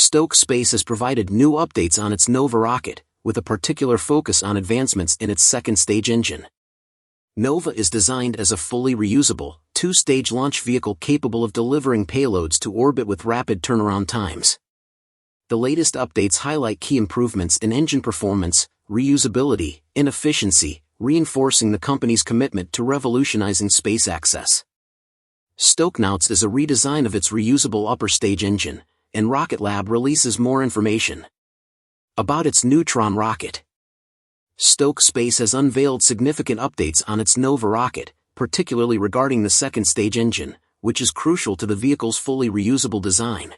Stoke Space has provided new updates on its Nova rocket, with a particular focus on advancements in its second-stage engine. Nova is designed as a fully reusable, two-stage launch vehicle capable of delivering payloads to orbit with rapid turnaround times. The latest updates highlight key improvements in engine performance, reusability, and efficiency, reinforcing the company's commitment to revolutionizing space access. Stoke announced is a redesign of its reusable upper-stage engine, and Rocket Lab releases more information about its Neutron rocket. Stoke Space has unveiled significant updates on its Nova rocket, particularly regarding the second-stage engine, which is crucial to the vehicle's fully reusable design.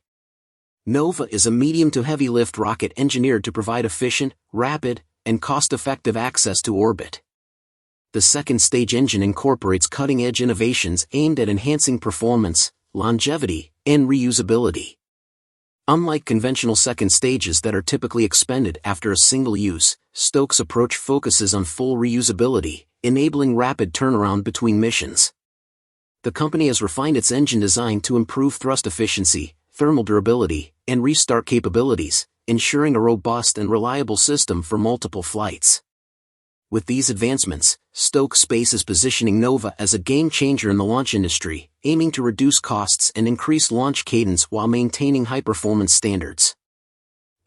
Nova is a medium to heavy lift rocket engineered to provide efficient, rapid, and cost-effective access to orbit. The second-stage engine incorporates cutting-edge innovations aimed at enhancing performance, longevity, and reusability. Unlike conventional second stages that are typically expended after a single use, Stoke's approach focuses on full reusability, enabling rapid turnaround between missions. The company has refined its engine design to improve thrust efficiency, thermal durability, and restart capabilities, ensuring a robust and reliable system for multiple flights. With these advancements, Stoke Space is positioning Nova as a game-changer in the launch industry, aiming to reduce costs and increase launch cadence while maintaining high-performance standards.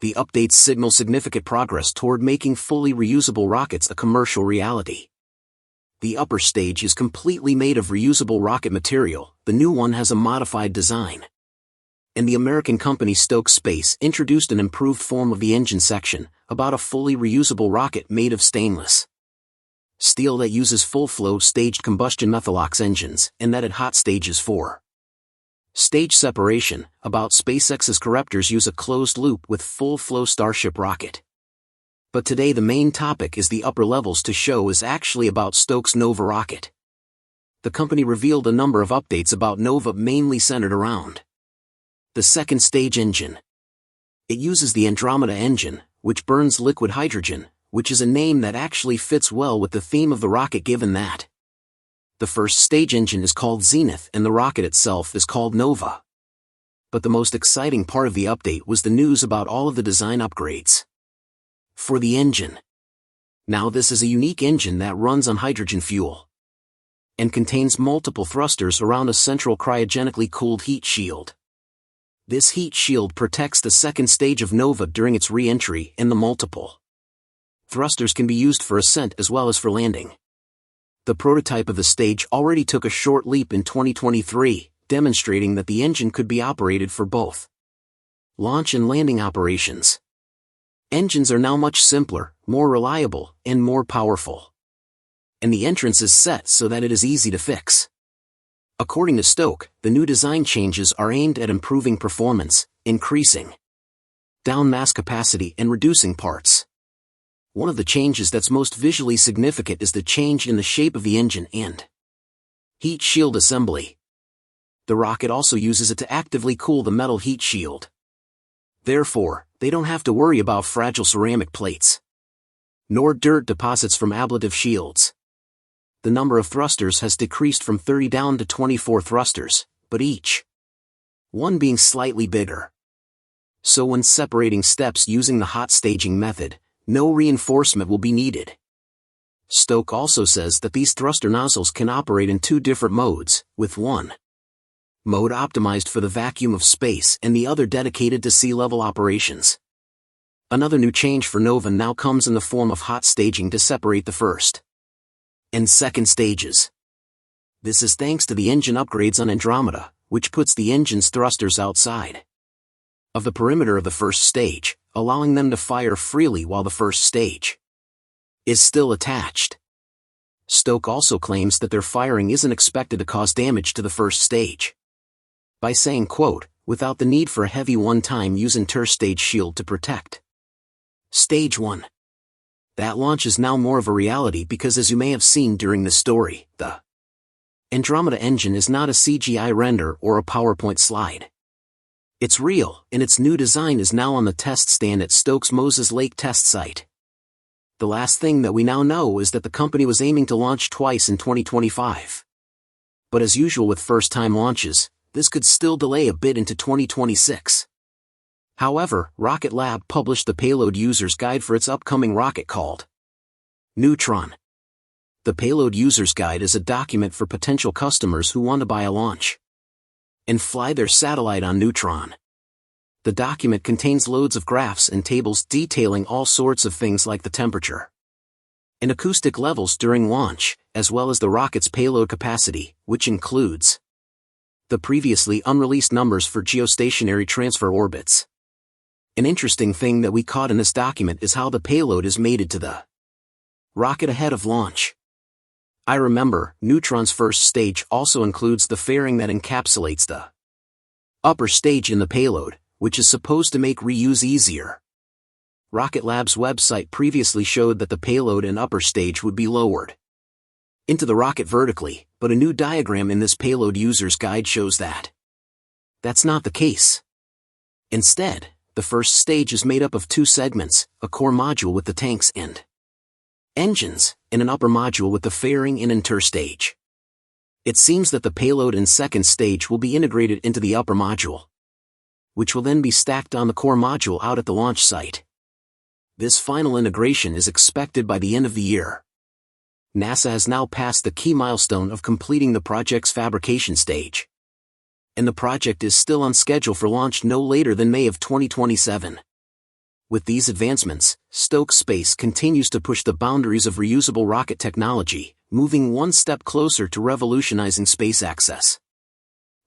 The updates signal significant progress toward making fully reusable rockets a commercial reality. The upper stage is completely made of reusable rocket material, the new one has a modified design. And the American company Stoke Space introduced an improved form of the engine section, about a fully reusable rocket made of stainless steel that uses full-flow staged combustion methalox engines, and that at hot stages for stage separation, about SpaceX's Corruptors use a closed loop with full-flow Starship rocket. But today the main topic is the upper levels to show is actually about Stoke's Nova rocket. The company revealed a number of updates about Nova mainly centered around the second stage engine. It uses the Andromeda engine, which burns liquid hydrogen, which is a name that actually fits well with the theme of the rocket given that the first stage engine is called Zenith and the rocket itself is called Nova. But the most exciting part of the update was the news about all of the design upgrades for the engine. Now this is a unique engine that runs on hydrogen fuel and contains multiple thrusters around a central cryogenically cooled heat shield. This heat shield protects the second stage of Nova during its re-entry, and the multiple thrusters can be used for ascent as well as for landing. The prototype of the stage already took a short leap in 2023, demonstrating that the engine could be operated for both launch and landing operations. Engines are now much simpler, more reliable, and more powerful. And the entrance is set so that it is easy to fix. According to Stoke, the new design changes are aimed at improving performance, increasing down mass capacity and reducing parts. One of the changes that's most visually significant is the change in the shape of the engine and heat shield assembly. The rocket also uses it to actively cool the metal heat shield. Therefore, they don't have to worry about fragile ceramic plates, nor dirt deposits from ablative shields. The number of thrusters has decreased from 30 down to 24 thrusters, but each one being slightly bigger. So when separating steps using the hot staging method, no reinforcement will be needed. Stoke also says that these thruster nozzles can operate in two different modes, with one mode optimized for the vacuum of space and the other dedicated to sea-level operations. Another new change for Nova now comes in the form of hot staging to separate the first and second stages. This is thanks to the engine upgrades on Andromeda, which puts the engine's thrusters outside of the perimeter of the first stage, allowing them to fire freely while the first stage is still attached. Stoke also claims that their firing isn't expected to cause damage to the first stage, by saying, quote, without the need for a heavy one-time use inter-stage shield to protect Stage 1. That launch is now more of a reality because, as you may have seen during this story, the Andromeda engine is not a CGI render or a PowerPoint slide. It's real, and its new design is now on the test stand at Stoke's Moses Lake test site. The last thing that we now know is that the company was aiming to launch twice in 2025. But as usual with first-time launches, this could still delay a bit into 2026. However, Rocket Lab published the Payload User's Guide for its upcoming rocket called Neutron. The Payload User's Guide is a document for potential customers who want to buy a launch and fly their satellite on Neutron. The document contains loads of graphs and tables detailing all sorts of things like the temperature and acoustic levels during launch, as well as the rocket's payload capacity, which includes the previously unreleased numbers for geostationary transfer orbits. An interesting thing that we caught in this document is how the payload is mated to the rocket ahead of launch. I remember, Neutron's first stage also includes the fairing that encapsulates the upper stage in the payload, which is supposed to make reuse easier. Rocket Lab's website previously showed that the payload and upper stage would be lowered into the rocket vertically, but a new diagram in this Payload User's Guide shows that that's not the case. Instead, the first stage is made up of two segments, a core module with the tanks and engines, and an upper module with the fairing and interstage. It seems that the payload and second stage will be integrated into the upper module, which will then be stacked on the core module out at the launch site. This final integration is expected by the end of the year. NASA has now passed the key milestone of completing the project's fabrication stage, and the project is still on schedule for launch no later than May of 2027. With these advancements, Stoke Space continues to push the boundaries of reusable rocket technology, moving one step closer to revolutionizing space access.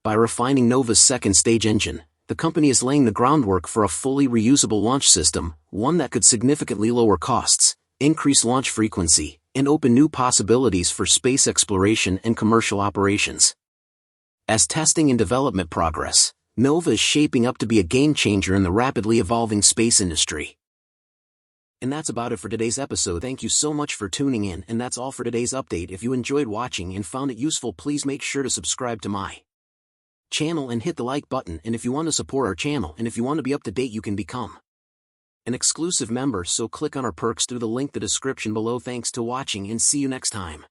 By refining Nova's second-stage engine, the company is laying the groundwork for a fully reusable launch system, one that could significantly lower costs, increase launch frequency, and open new possibilities for space exploration and commercial operations. As testing and development progress, Nova is shaping up to be a game-changer in the rapidly evolving space industry. And that's about it for today's episode. Thank you so much for tuning in, and that's all for today's update. If you enjoyed watching and found it useful, please make sure to subscribe to my channel and hit the like button. And if you want to support our channel and if you want to be up to date, you can become an exclusive member, so click on our perks through the link in the description below. Thanks to watching and see you next time.